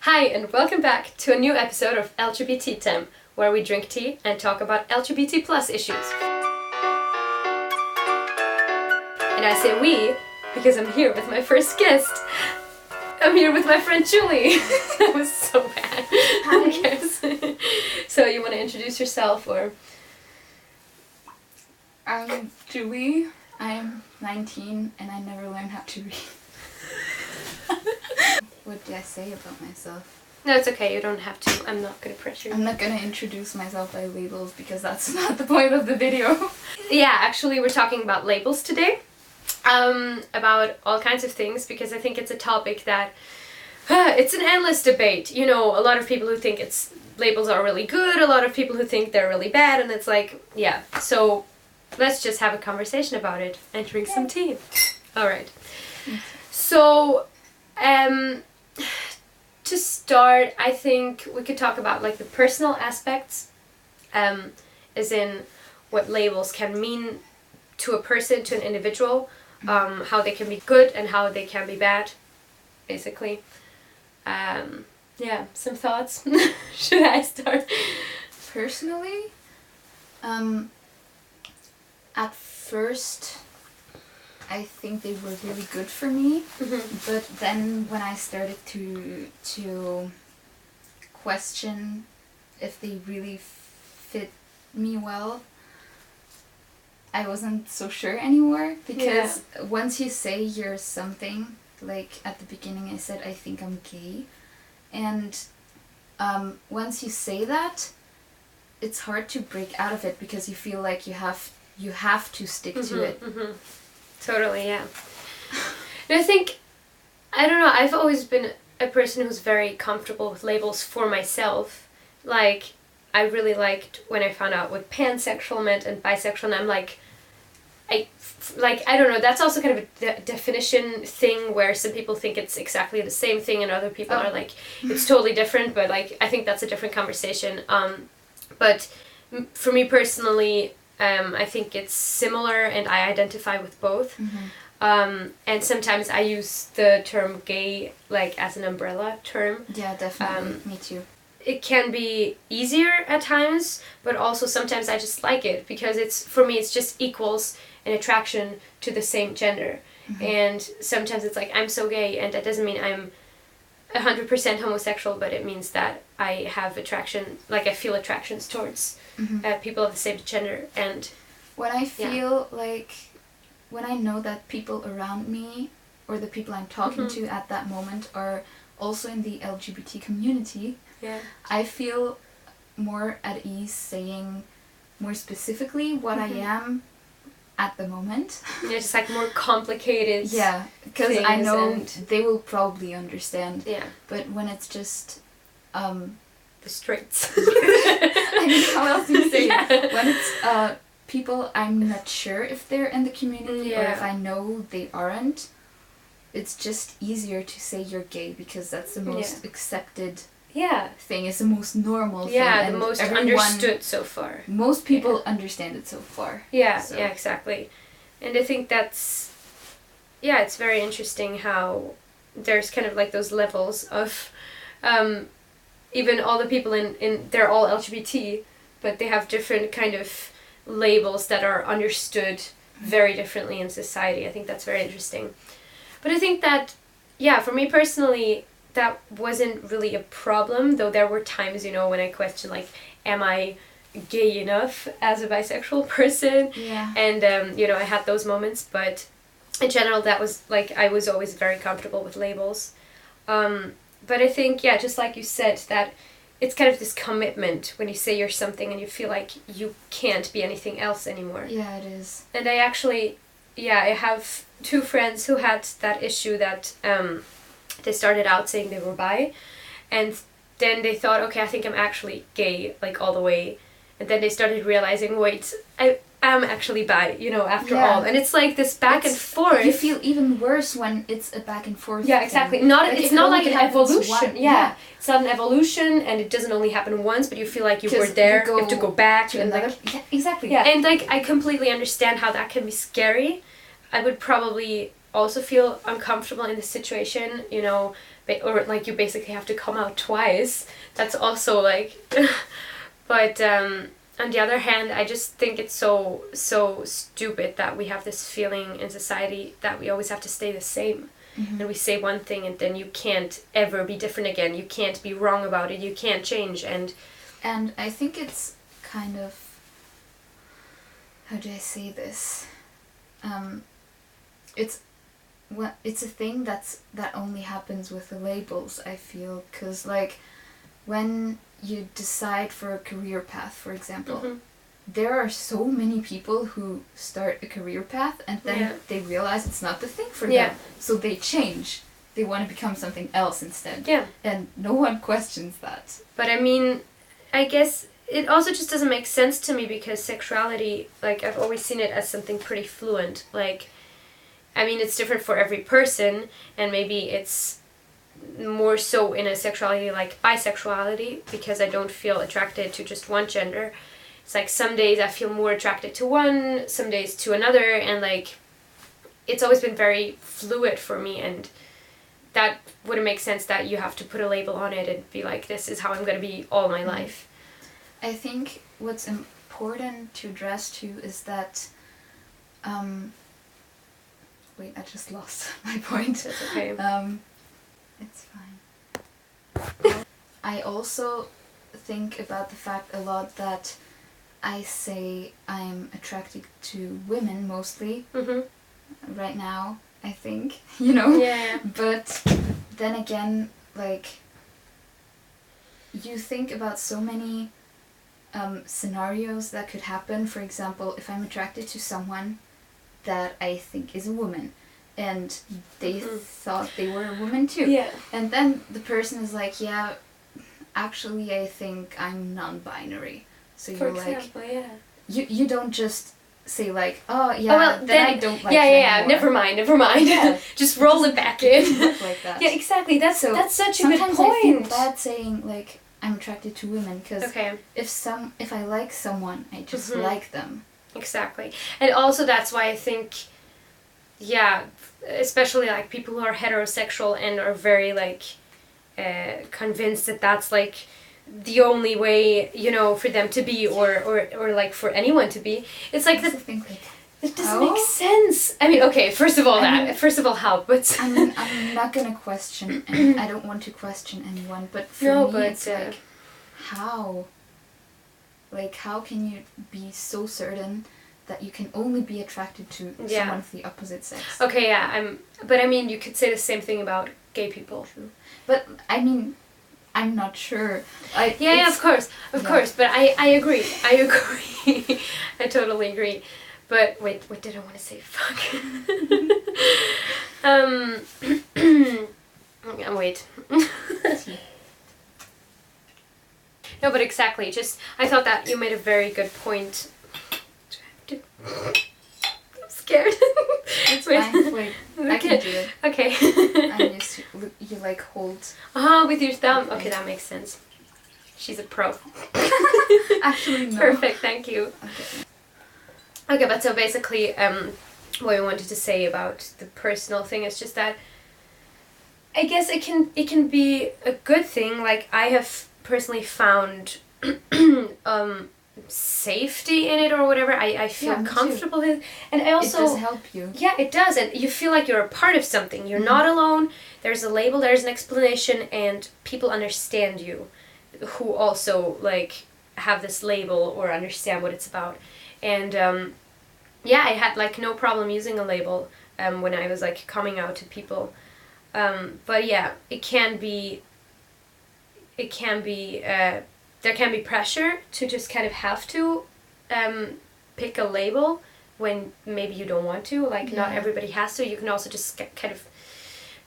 Hi, and welcome back to a new episode of LGBTeatime, where we drink tea and talk about LGBT plus issues. And I say we because I'm here with my first guest. I'm here with my friend Julie. That was so bad. Hi. Who cares? So you want to introduce yourself or? I'm Julie. I'm 19 and I never learned how to read. What do I say about myself? No, it's okay. You don't have to. I'm not going to pressure you. I'm not gonna introduce myself by labels because that's not the point of the video. Yeah, actually we're talking about labels today. About all kinds of things, because I think it's a topic that it's an endless debate. You know, a lot of people who think labels are really good, a lot of people who think they're really bad, and it's like, yeah. So let's just have a conversation about it and drink some tea. All right. So, to start, I think we could talk about like the personal aspects, as in what labels can mean to a person, to an individual, how they can be good and how they can be bad, basically. Yeah, some thoughts? Should I start? Personally, at first I think they were really good for me, but then when I started to question if they really fit me well, I wasn't so sure anymore, because once you say you're something, like at the beginning I said I think I'm gay, and once you say that, it's hard to break out of it because you feel like you have to stick to it. Totally, yeah. And I think, I don't know, I've always been a person who's very comfortable with labels for myself. Like, I really liked when I found out what pansexual meant and bisexual, and I'm like, I don't know, that's also kind of a definition thing where some people think it's exactly the same thing and other people are like, it's totally different, but like, I think that's a different conversation. But for me personally, I think it's similar and I identify with both. And sometimes I use the term gay like as an umbrella term. Yeah, definitely. Me too. It can be easier at times, but also sometimes I just like it because for me it's just equals an attraction to the same gender. And sometimes it's like I'm so gay, and that doesn't mean I'm 100% homosexual, but it means that I have attraction, like I feel attractions towards people of the same gender. And when I feel like, when I know that people around me or the people I'm talking to at that moment are also in the LGBT community, I feel more at ease saying more specifically what I am at the moment. Yeah, just like more complicated. Yeah, because I know and they will probably understand. Yeah. But when it's just the straights. I mean, how else do you say it? When it's people I'm not sure if they're in the community or if I know they aren't, it's just easier to say you're gay because that's the most accepted thing. It's the most normal thing. Yeah, the most understood so far. Most people understand it so far. Yeah, so. Yeah, exactly. And I think that's, it's very interesting how there's kind of like those levels of, even all the people in they're all LGBT, but they have different kind of labels that are understood very differently in society. I think that's very interesting. But I think that, for me personally, that wasn't really a problem, though there were times, when I questioned, like, am I gay enough as a bisexual person? Yeah. And, I had those moments, but in general, that was, like, I was always very comfortable with labels. But I think, just like you said, that it's kind of this commitment when you say you're something and you feel like you can't be anything else anymore. Yeah, it is. And I actually, I have two friends who had that issue that they started out saying they were bi, and then they thought, okay, I think I'm actually gay, like all the way. And then they started realizing, wait, I am actually bi, after all. And it's like this back and forth. You feel even worse when it's a back and forth. Yeah, exactly. thing. It's not like an evolution. Yeah. It's not an evolution, and it doesn't only happen once, but you feel like you were there, you have to go back. To another. Yeah, exactly. Yeah, and like I completely understand how that can be scary. I would probably also feel uncomfortable in the situation, or like you basically have to come out twice. That's also like, but on the other hand, I just think it's so stupid that we have this feeling in society that we always have to stay the same. And we say one thing and then you can't ever be different again. You can't be wrong about it. You can't change. And I think it's kind of, how do I say this? It's a thing that only happens with the labels, I feel, because like when you decide for a career path, for example, there are so many people who start a career path and then they realize it's not the thing for them, so they change. They want to become something else instead. Yeah. And no one questions that. But I mean, I guess it also just doesn't make sense to me because sexuality, like, I've always seen it as something pretty fluent. Like, I mean, it's different for every person, and maybe it's more so in a sexuality like bisexuality, because I don't feel attracted to just one gender. It's like some days I feel more attracted to one, some days to another, and like, it's always been very fluid for me, and that wouldn't make sense that you have to put a label on it and be like, this is how I'm going to be all my life. I think what's important to address too is that, wait, I just lost my point. That's okay. It's fine. I also think about the fact a lot that I say I'm attracted to women mostly right now, I think, you know? Yeah. But then again, like, you think about so many scenarios that could happen. For example, if I'm attracted to someone that I think is a woman, and they thought they were a woman too. Yeah. And then the person is like, yeah, actually I think I'm non-binary. So you're example, like, you don't just say like, oh yeah, oh, well, then I don't like you anymore. never mind. Yeah. Just roll it back in. Like that. Yeah, exactly. That's such a good point. Sometimes I feel bad saying like I'm attracted to women because if I like someone, I just like them. Exactly. And also that's why I think, yeah, especially like people who are heterosexual and are very like convinced that that's like the only way, you know, for them to be or like for anyone to be. It's like it doesn't make sense. I mean, okay, first of all how, but I'm not gonna question, and I don't want to question anyone, but for me it's like, how? Like, how can you be so certain that you can only be attracted to someone of the opposite sex? Okay, yeah, but I mean, you could say the same thing about gay people. True. But I mean, I'm not sure. Yeah, of course, but I agree. I totally agree. But wait, what did I want to say? Fuck. Wait. No, but exactly. Just I thought that you made a very good point. I'm scared. It's fine. Wait, I can do it. Okay. I'm used to, you like hold. With your thumb. Okay, that makes sense. She's a pro. Actually, no. Perfect. Thank you. Okay, but so basically, what I wanted to say about the personal thing is just that I guess it can be a good thing. Like, I have personally found safety in it or whatever. I feel comfortable with it. And I also... It does help you. Yeah, it does. And you feel like you're a part of something. You're not alone. There's a label, there's an explanation, and people understand you who also, like, have this label or understand what it's about. And, I had, like, no problem using a label when I was, like, coming out to people. But, yeah, there can be pressure to just kind of have to pick a label when maybe you don't want to. Like, not everybody has to. You can also just kind of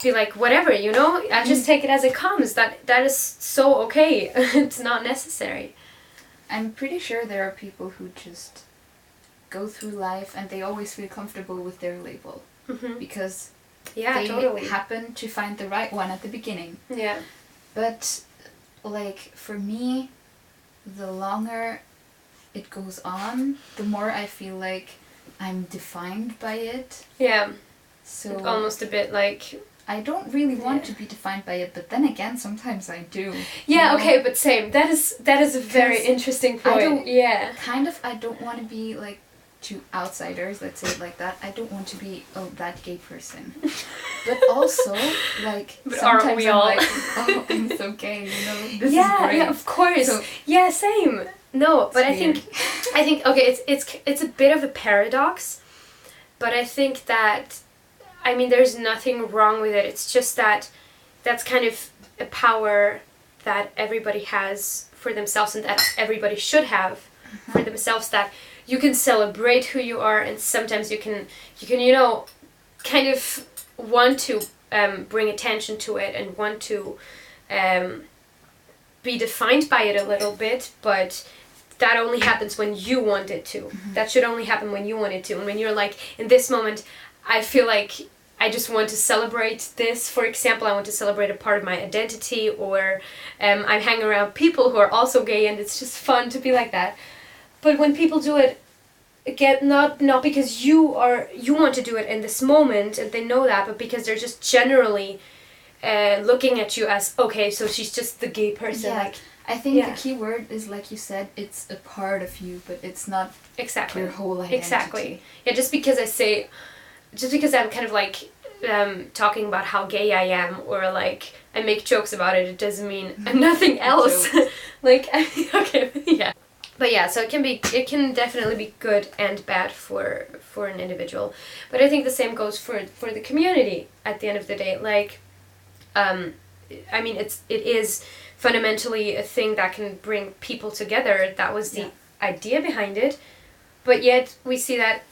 be like, whatever, you know? I just take it as it comes. That is so okay. It's not necessary. I'm pretty sure there are people who just go through life and they always feel comfortable with their label. Because they happen to find the right one at the beginning. Yeah. But, like, for me, the longer it goes on, the more I feel like I'm defined by it. Yeah. So almost a bit like I don't really want to be defined by it, but then again, sometimes I do. Yeah, okay, but same. That is a very interesting point. I don't want to be like, to outsiders, let's say it like that, I don't want to be, oh, that gay person. But also, like, but sometimes we I'm all? like, oh, I'm so gay, you know, this is great. Yeah, of course. So, yeah, same. No, but I weird. think okay, it's a bit of a paradox, but I think that, I mean, there's nothing wrong with it. It's just that that's kind of a power that everybody has for themselves and that everybody should have for themselves, that you can celebrate who you are, and sometimes you can kind of want to bring attention to it and want to be defined by it a little bit, but that only happens when you want it to. That should only happen when you want it to. And when you're like, in this moment, I feel like I just want to celebrate this. For example, I want to celebrate a part of my identity, or I'm hanging around people who are also gay, and it's just fun to be like that. But when people do it, again, not because you want to do it in this moment and they know that, but because they're just generally looking at you as, okay, so she's just the gay person. Yeah. Like, I think the key word is, like you said, it's a part of you, but it's not your whole identity. Exactly. Yeah, just because I'm kind of like talking about how gay I am, or like I make jokes about it, it doesn't mean nothing else. Like, okay, yeah. But yeah, so it can definitely be good and bad for an individual. But I think the same goes for the community at the end of the day. Like, I mean, it is fundamentally a thing that can bring people together. That was the idea behind it. But yet we see that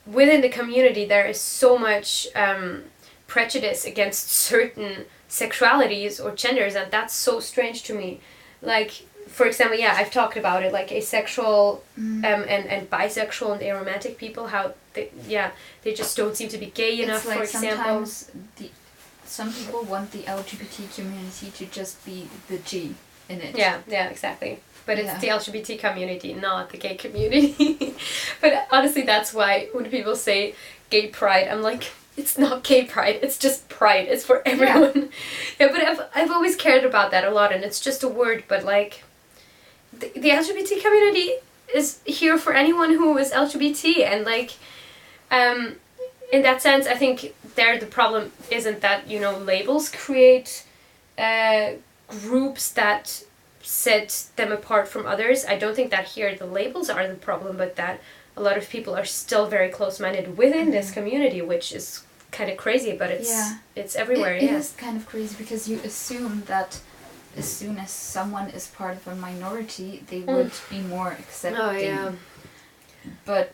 within the community there is so much prejudice against certain sexualities or genders, and that's so strange to me. Like, for example, I've talked about it, like asexual and bisexual and aromantic people, how they just don't seem to be gay enough, like, for example. Sometimes some people want the LGBT community to just be the G in it. Yeah, exactly. But it's the LGBT community, not the gay community. But honestly, that's why when people say gay pride, I'm like, it's not gay pride, it's just pride. It's for everyone. Yeah, but I've always cared about that a lot, and it's just a word, but like, the LGBT community is here for anyone who is LGBT, and like, in that sense, I think the problem isn't that, labels create groups that set them apart from others. I don't think that here the labels are the problem, but that a lot of people are still very close-minded within this community, which is kind of crazy, but it's everywhere. It is kind of crazy, because you assume that as soon as someone is part of a minority, they would be more accepting. Oh, yeah. But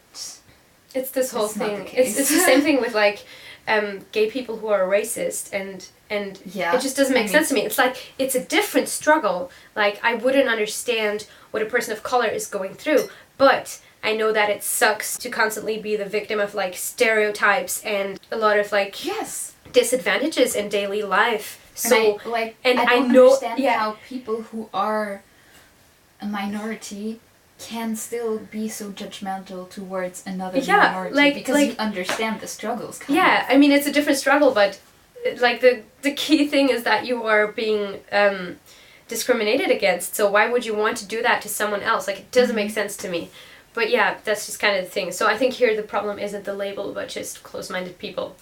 it's this whole thing. Not the case. It's the same thing with like gay people who are racist, and it just doesn't make sense to me. It's like, it's a different struggle. Like, I wouldn't understand what a person of color is going through, but I know that it sucks to constantly be the victim of like stereotypes and a lot of like disadvantages in daily life. So I don't understand how people who are a minority can still be so judgmental towards another minority, because you understand the struggles. I mean, it's a different struggle, but like the key thing is that you are being discriminated against. So why would you want to do that to someone else? Like, it doesn't make sense to me. But yeah, that's just kind of the thing. So I think here the problem isn't the label, but just close-minded people.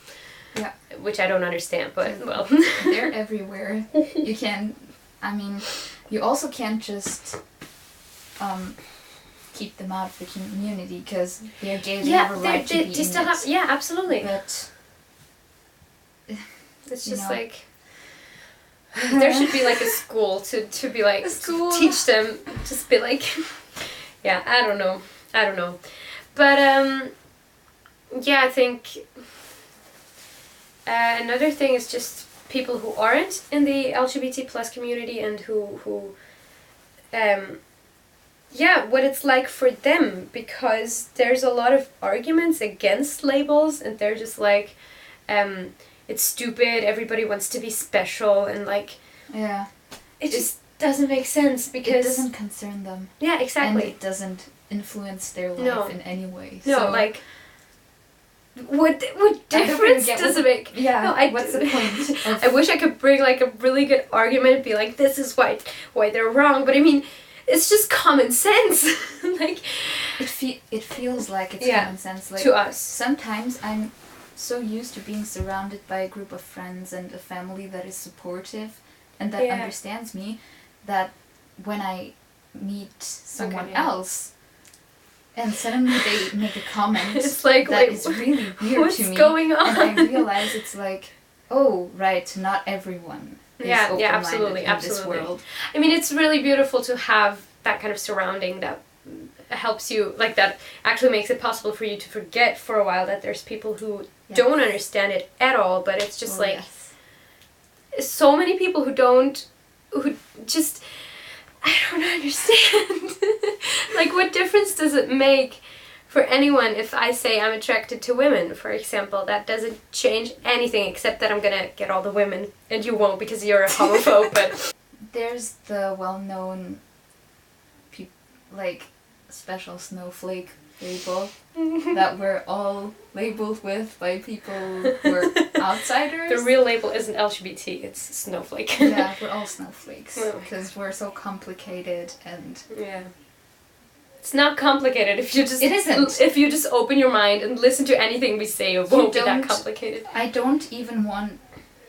Yeah. Which I don't understand, but well. They're everywhere. You also can't just keep them out of the community, because they're gay, they have a right to be in it. Yeah, absolutely. But it's just like, there should be like a school to be like, teach them, just be like, I don't know. But I think another thing is just people who aren't in the LGBT plus community, and who what it's like for them, because there's a lot of arguments against labels, and they're just like, it's stupid, everybody wants to be special, and like, it just doesn't make sense, because it doesn't concern them. Yeah, exactly. And it doesn't influence their life in any way. No, like, what difference does it make? Yeah, no, what's the point? I wish I could bring like a really good argument and be like, this is why they're wrong, but I mean, it's just common sense. Like it feels like it's yeah, common sense. Like, to us. Sometimes I'm so used to being surrounded by a group of friends and a family that is supportive and that understands me, that when I meet someone else and suddenly they make a comment it's like, that is really weird to me. What's going on? And I realize it's like, oh, right, not everyone is open-minded in this world. I mean, it's really beautiful to have that kind of surrounding that helps you, like, that actually makes it possible for you to forget for a while that there's people who don't understand it at all, but it's just so many people who just, I don't understand. Like, what difference does it make for anyone if I say I'm attracted to women, for example? That doesn't change anything except that I'm gonna get all the women, and you won't because you're a homophobe, but... There's the well-known, like, special snowflake label that we're all labeled with by people who are outsiders. The real label isn't LGBT, it's snowflake. Yeah, we're all snowflakes because we're so complicated and... Yeah. It's not complicated if you just... It isn't. If you just open your mind and listen to anything we say, it won't be that complicated. I don't even want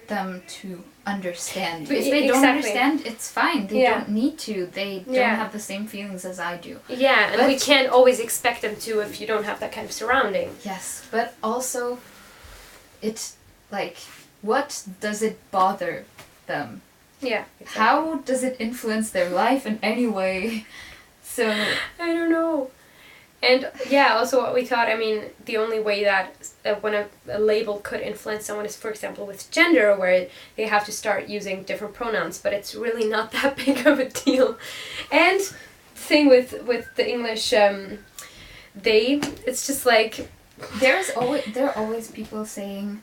them to understand. If they don't understand, it's fine. They don't need to. They don't have the same feelings as I do. Yeah, and we can't always expect them to if you don't have that kind of surrounding. Yes, but also, it's like, what does it bother them? Yeah. Exactly. How does it influence their life in any way? So... I don't know. And yeah, also what we thought, I mean, the only way that when a label could influence someone is, for example, with gender, where they have to start using different pronouns, but it's really not that big of a deal. And the thing with the English, they, it's just like... there are always people saying,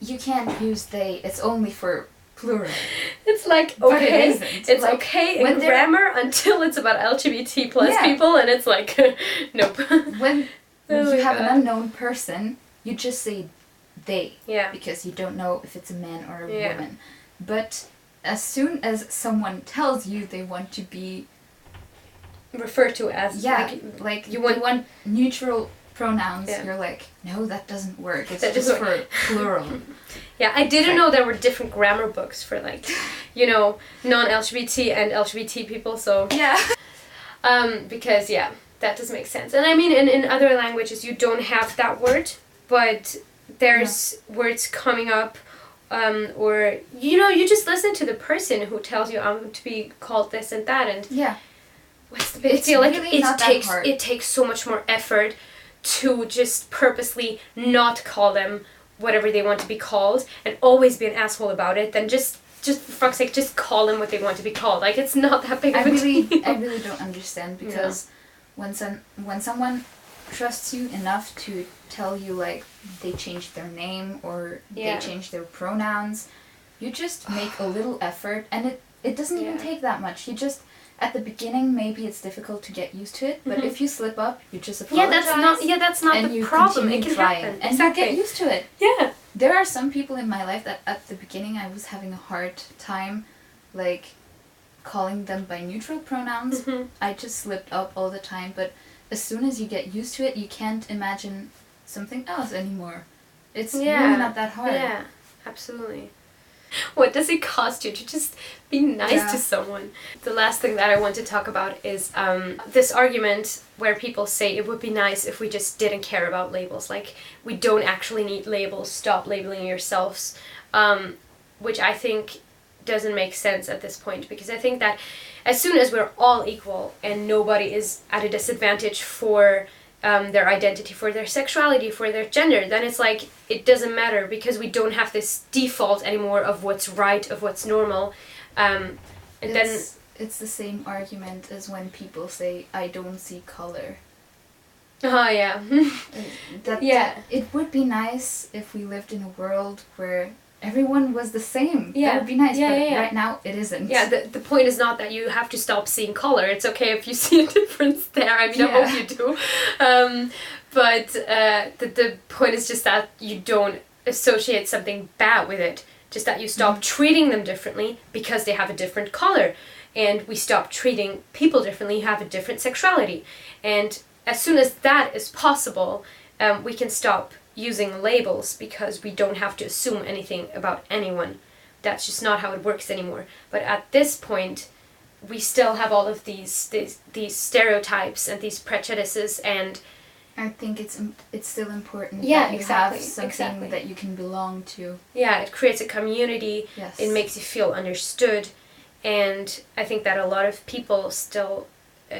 you can't use they, it's only for plural. It's like, okay, it's like, okay in grammar until it's about LGBT plus people, and it's like, nope. When you have an unknown person, you just say they, because you don't know if it's a man or a woman. But as soon as someone tells you they want to be referred to as, like you want neutral pronouns, you're like, no, that doesn't work. It's just for plural. Yeah, I didn't know there were different grammar books for, like, you know, non-LGBT and LGBT people, so... Yeah. Because, that does make sense. And I mean, in other languages you don't have that word, but there's words coming up, or, you know, you just listen to the person who tells you, I'm to be called this and that, and... Yeah. What's the big deal? Like, it takes so much more effort to just purposely not call them whatever they want to be called and always be an asshole about it than just for fuck's sake, just call them what they want to be called. Like, it's not that big of a deal. I really don't understand, because when someone trusts you enough to tell you, like, they changed their name or they changed their pronouns, you just make a little effort, and it doesn't even take that much. You just... At the beginning, maybe it's difficult to get used to it, but if you slip up, you just apologize. That's not the problem. It can happen. And you get used to it. Yeah. There are some people in my life that at the beginning I was having a hard time, like, calling them by neutral pronouns. I just slipped up all the time, but as soon as you get used to it, you can't imagine something else anymore. It's really not that hard. Yeah, absolutely. What does it cost you to just be nice to someone? The last thing that I want to talk about is this argument where people say it would be nice if we just didn't care about labels. Like, we don't actually need labels, stop labeling yourselves. Which I think doesn't make sense at this point, because I think that as soon as we're all equal and nobody is at a disadvantage for their identity, for their sexuality, for their gender, then it's like, it doesn't matter, because we don't have this default anymore of what's right, of what's normal. It's the same argument as when people say, I don't see color. Oh, yeah. It would be nice if we lived in a world where everyone was the same. Yeah. That would be nice, but right now it isn't. Yeah, the point is not that you have to stop seeing color. It's okay if you see a difference there. I mean, I hope you do. But the point is just that you don't associate something bad with it. Just that you stop treating them differently because they have a different color. And we stop treating people differently who have a different sexuality. And as soon as that is possible, we can stop using labels because we don't have to assume anything about anyone. That's just not how it works anymore. But at this point, we still have all of these stereotypes and these prejudices, and I think it's still important yeah, that you exactly, have something that you can belong to. Yeah, it creates a community. Yes. It makes you feel understood, and I think that a lot of people still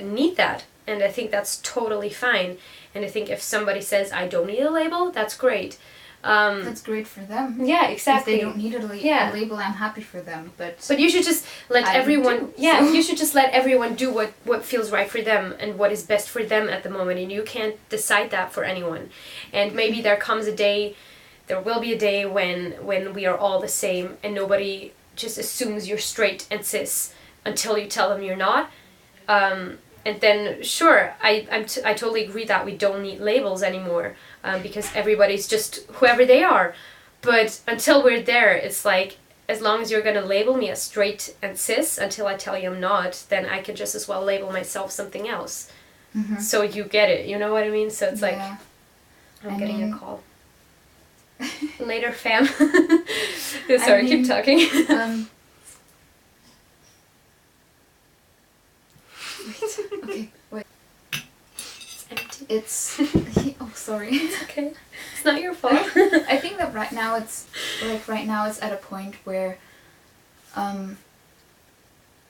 need that, and I think that's totally fine. And I think if somebody says, I don't need a label, that's great. That's great for them. Yeah, exactly. If they don't need a label, I'm happy for them. But you should just let everyone... do, yeah, so. You should just let everyone do what feels right for them and what is best for them at the moment. And you can't decide that for anyone. And maybe there will be a day when we are all the same and nobody just assumes you're straight and cis until you tell them you're not. And then, sure, I totally agree that we don't need labels anymore because everybody's just whoever they are. But until we're there, it's like, as long as you're going to label me as straight and cis until I tell you I'm not, then I can just as well label myself something else. Mm-hmm. So you get it, you know what I mean? So it's like, I'm getting a call. Later, fam. Sorry, keep talking. Okay, wait. It's empty. It's... oh, sorry. It's okay. It's not your fault. I think that right now it's at a point where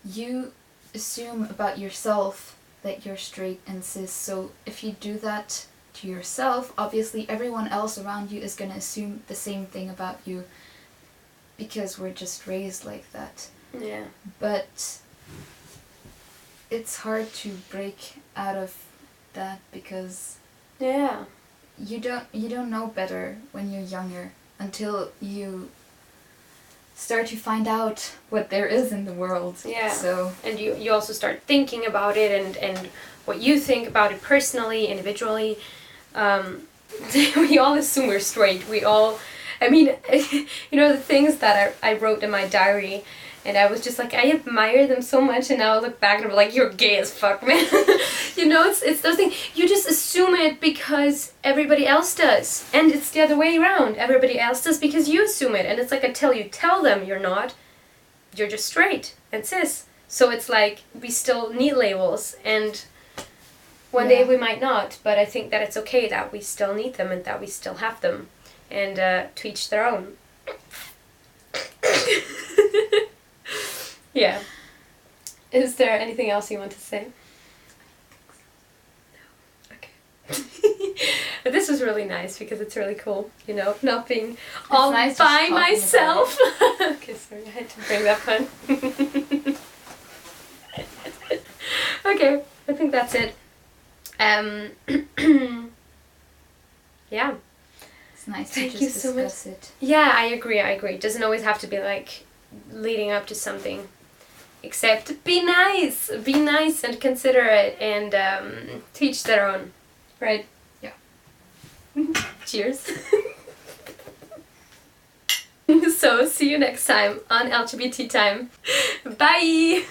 you assume about yourself that you're straight and cis. So if you do that to yourself, obviously everyone else around you is going to assume the same thing about you because we're just raised like that. Yeah. But it's hard to break out of that because you don't know better when you're younger until you start to find out what there is in the world. Yeah. So and you also start thinking about it and what you think about it personally, individually. We all assume we're straight. We all, I mean, the things that I wrote in my diary. And I was just like, I admire them so much, and now I look back and I'm like, you're gay as fuck, man. It's those things. You just assume it because everybody else does. And it's the other way around. Everybody else does because you assume it. And it's like until you tell them you're not, you're just straight and cis. So it's like, we still need labels, and one day we might not, but I think that it's okay that we still need them and that we still have them. And to each their own. Yeah. Is there anything else you want to say? No. Okay. This was really nice because it's really cool, not being all nice by myself. Okay, sorry, I had to bring that pun. Okay, I think that's it. Yeah. It's nice Thank to you just so discuss much. it. Yeah, I agree. It doesn't always have to be like leading up to something. Except be nice and considerate and teach their own, right? Yeah. Cheers. So see you next time on LGBT Time. Bye.